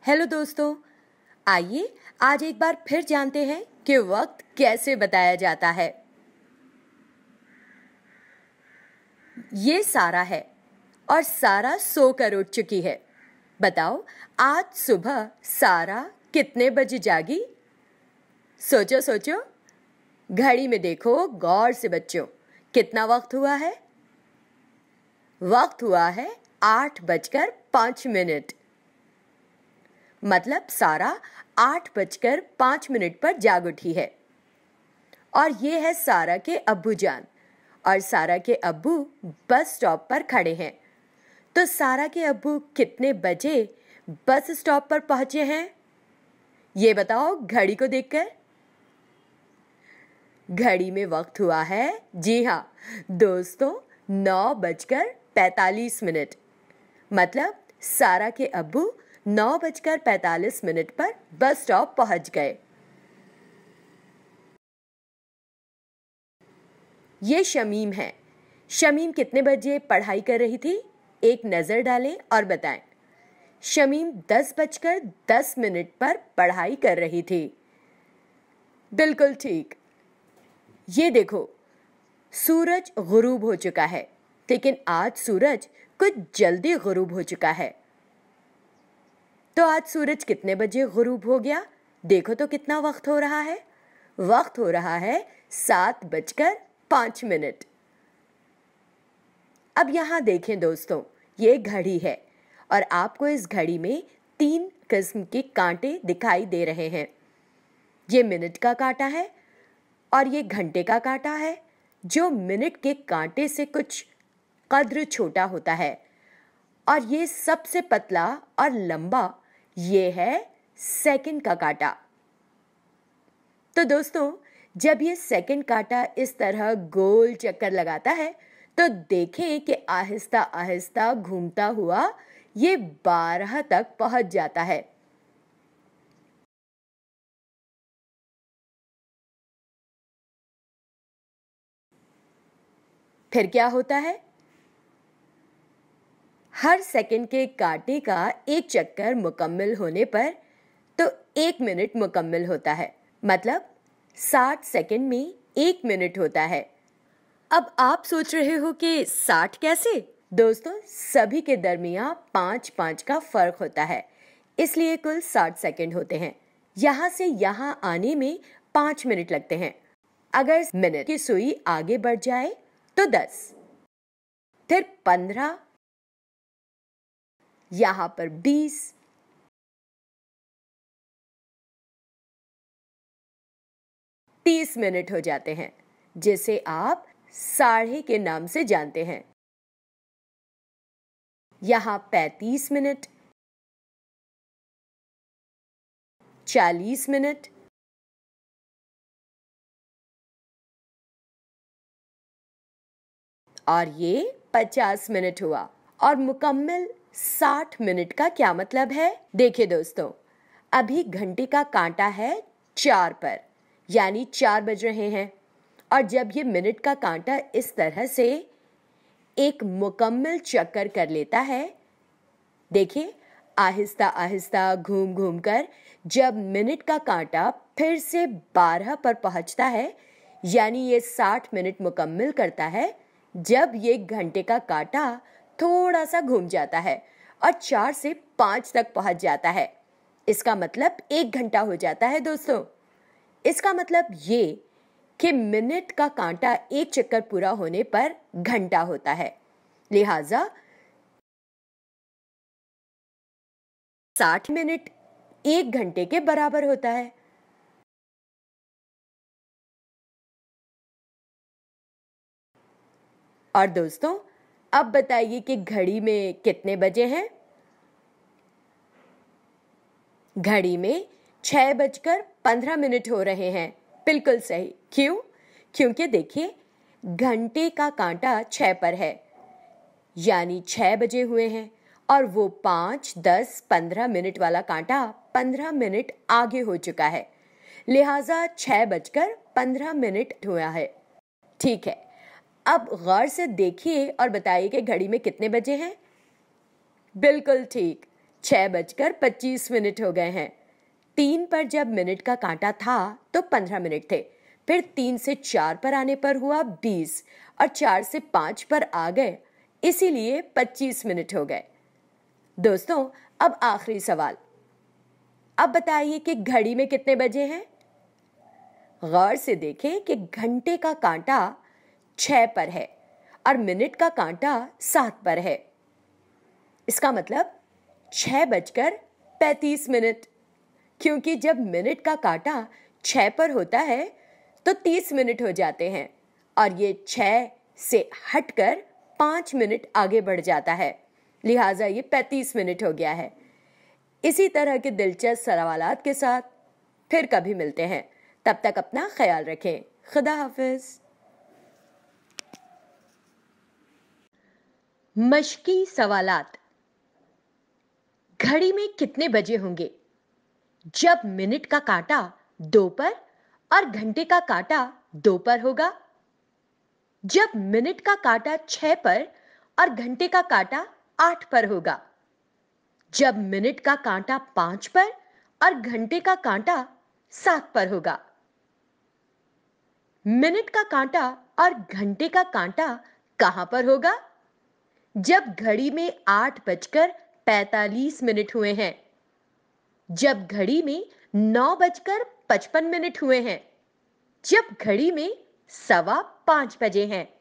Hello दोस्तों, आइए आज एक बार फिर जानते हैं कि वक्त कैसे बताया जाता है। ये सारा है और सारा सोकर उठ चुकी है। बताओ, आज सुबह सारा कितने बजे जागी? सोचो सोचो, घड़ी में देखो गौर से बच्चों, कितना वक्त हुआ है? वक्त हुआ है 8:05। मतलब सारा 8:05 पर जाग उठी है। और ये है सारा के अब्बू जान, और सारा के अब्बू बस स्टॉप पर खड़े हैं। तो सारा के अब्बू कितने बजे बस स्टॉप पर पहुंचे हैं? ये बताओ घड़ी को देखकर। घड़ी में वक्त हुआ है, जी हाँ दोस्तों, 9:45। मतलब सारा के अब्बू 9:45 पर बस स्टॉप पहुंच गए। ये शमीम है। शमीम कितने बजे पढ़ाई कर रही थी? एक नजर डालें और बताएं। शमीम 10:10 पर पढ़ाई कर रही थी। बिल्कुल ठीक। ये देखो, सूरज गुरूब हो चुका है, लेकिन आज सूरज कुछ जल्दी गुरूब हो चुका है। तो आज सूरज कितने बजे गुरूब हो गया? देखो तो कितना वक्त हो रहा है। वक्त हो रहा है 7:05। अब यहाँ देखें दोस्तों, ये घड़ी है और आपको इस घड़ी में 3 किस्म के कांटे दिखाई दे रहे हैं। ये मिनट का कांटा है और ये घंटे का कांटा है, जो मिनट के कांटे से कुछ कद्र छोटा होता है। और ये सबसे पतला और लंबा, ये है सेकंड का कांटा। तो दोस्तों, जब ये सेकंड कांटा इस तरह गोल चक्कर लगाता है, तो देखें कि आहिस्ता आहिस्ता घूमता हुआ ये 12 तक पहुंच जाता है। फिर क्या होता है? हर सेकंड के कांटे का एक चक्कर मुकम्मल होने पर तो 1 मिनट मुकम्मल होता है। मतलब 60 सेकंड में 1 मिनट होता है। अब आप सोच रहे हो कि 60 कैसे? दोस्तों, सभी के दरमियान 5-5 का फर्क होता है, इसलिए कुल 60 सेकंड होते हैं। यहाँ से यहाँ आने में 5 मिनट लगते हैं। अगर मिनट की सुई आगे बढ़ जाए तो 10, फिर 15, यहाँ पर 20, 30 मिनट हो जाते हैं, जिसे आप साढ़े के नाम से जानते हैं। यहाँ 35 मिनट, 40 मिनट, और ये 50 मिनट हुआ। और मुकम्मल 60 मिनट का क्या मतलब है? देखिए दोस्तों, अभी घंटे का कांटा है 4 पर, यानी 4 बज रहे हैं। और जब ये मिनट का कांटा इस तरह से एक मुकम्मल चक्कर कर लेता है, देखिए आहिस्ता आहिस्ता घूम घूम कर जब मिनट का कांटा फिर से 12 पर पहुंचता है, यानी ये 60 मिनट मुकम्मल करता है, जब ये घंटे का कांटा थोड़ा सा घूम जाता है और 4 से 5 तक पहुंच जाता है। इसका मतलब 1 घंटा हो जाता है दोस्तों। इसका मतलब ये कि मिनट का कांटा एक चक्कर पूरा होने पर घंटा होता है, लिहाजा 60 मिनट 1 घंटे के बराबर होता है। और दोस्तों, अब बताइए कि घड़ी में कितने बजे हैं? घड़ी में 6:15 हो रहे हैं। बिल्कुल सही। क्यों? क्योंकि देखिए, घंटे का कांटा 6 पर है, यानी 6 बजे हुए हैं, और वो 5, 10, 15 मिनट वाला कांटा 15 मिनट आगे हो चुका है, लिहाजा 6:15 हुआ है। ठीक है, अब गौर से देखिए और बताइए कि घड़ी में कितने बजे हैं। बिल्कुल ठीक, 6:25 हो गए हैं। 3 पर जब मिनट का कांटा था तो 15 मिनट थे, फिर 3 से 4 पर आने पर हुआ 20 और 4 से 5 पर आ गए, इसीलिए 25 मिनट हो गए। दोस्तों, अब आखिरी सवाल, अब बताइए कि घड़ी में कितने बजे हैं। गौर से देखें कि घंटे का कांटा 6 पर है और मिनट का कांटा 7 पर है। इसका मतलब 6:35, क्योंकि जब मिनट का कांटा 6 पर होता है तो 30 मिनट हो जाते हैं और ये 6 से हटकर 5 मिनट आगे बढ़ जाता है, लिहाजा ये 35 मिनट हो गया है। इसी तरह के दिलचस्प सवालात के साथ फिर कभी मिलते हैं, तब तक अपना ख्याल रखें। खुदा हाफिज। मशकी सवालात। घड़ी में कितने बजे होंगे जब मिनट का कांटा 2 पर और घंटे का कांटा 2 पर होगा? जब मिनट का कांटा 6 पर और घंटे का कांटा 8 पर होगा? जब मिनट का कांटा 5 पर और घंटे का कांटा 7 पर होगा? मिनट का कांटा और घंटे का कांटा कहां पर होगा? जब घड़ी में 8:45 हुए हैं, जब घड़ी में 9:55 हुए हैं, जब घड़ी में 5:15 बजे हैं।